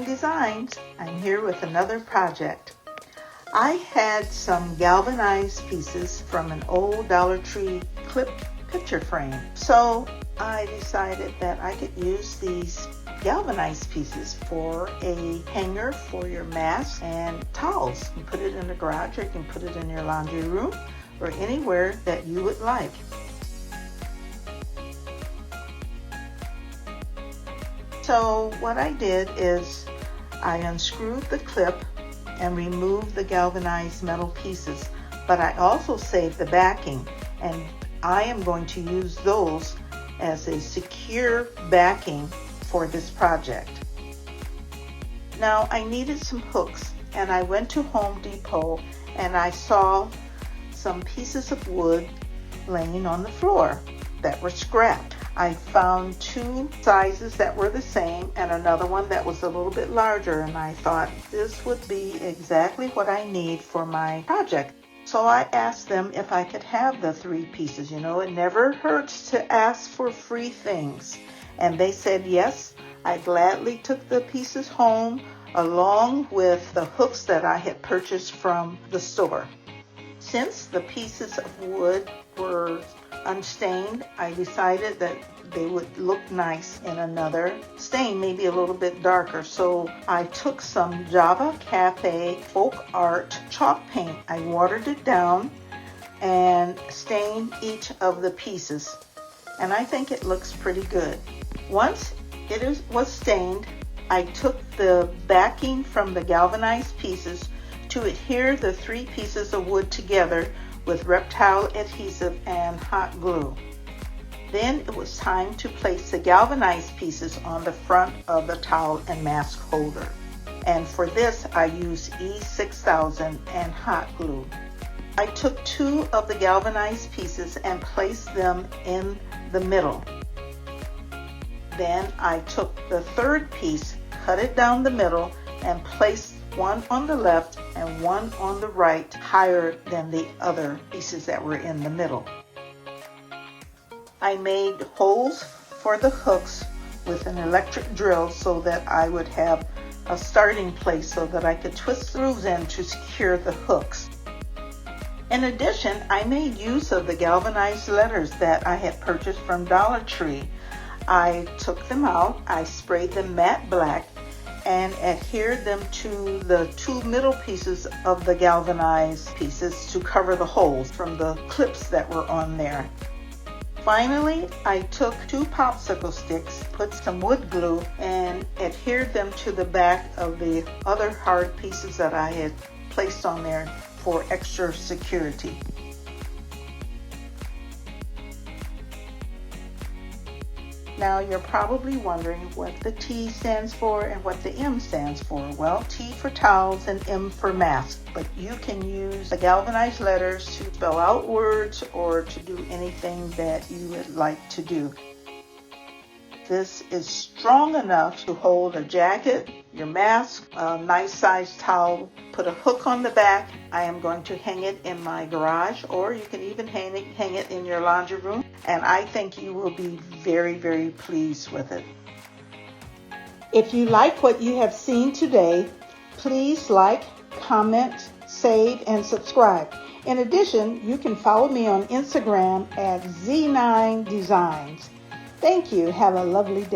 Z9 Designs. I'm here with another project. I had some galvanized pieces from an old Dollar Tree clip picture frame. So I decided that I could use these galvanized pieces for a hanger for your mask and towels. You put it in the garage, or you can put it in your laundry room, or anywhere that you would like. So what I did is I unscrewed the clip and removed the galvanized metal pieces, but I also saved the backing, and I am going to use those as a secure backing for this project. Now I needed some hooks, and I went to Home Depot and I saw some pieces of wood laying on the floor that were scrapped. I found two sizes that were the same and another one that was a little bit larger, and I thought this would be exactly what I need for my project. So I asked them if I could have the 3 pieces. You know, it never hurts to ask for free things. And they said yes. I gladly took the pieces home along with the hooks that I had purchased from the store. Since the pieces of wood were unstained, I decided that they would look nice in another stain, maybe a little bit darker. So I took some Java Cafe Folk Art chalk paint. I watered it down and stained each of the pieces, and I think it looks pretty good. Once it was stained, I took the backing from the galvanized pieces to adhere the 3 pieces of wood together with Reptile adhesive and hot glue. Then it was time to place the galvanized pieces on the front of the towel and mask holder. And for this, I used E6000 and hot glue. I took 2 of the galvanized pieces and placed them in the middle. Then I took the 3rd piece, cut it down the middle, and placed one on the left and one on the right, higher than the other pieces that were in the middle. I made holes for the hooks with an electric drill so that I would have a starting place so that I could twist screws in to secure the hooks. In addition, I made use of the galvanized letters that I had purchased from Dollar Tree. I took them out, I sprayed them matte black, and adhered them to the 2 middle pieces of the galvanized pieces to cover the holes from the clips that were on there. Finally, I took 2 popsicle sticks, put some wood glue, and adhered them to the back of the other hard pieces that I had placed on there for extra security. Now you're probably wondering what the T stands for and what the M stands for. Well, T for towels and M for mask, but you can use the galvanized letters to spell out words or to do anything that you would like to do. This is strong enough to hold a jacket, your mask, a nice sized towel. Put a hook on the back. I am going to hang it in my garage, or you can even hang it in your laundry room, and I think you will be very, very pleased with it. If you like what you have seen today, please like, comment, save, and subscribe. In addition, you can follow me on Instagram at Z9 Designs. Thank you. Have a lovely day.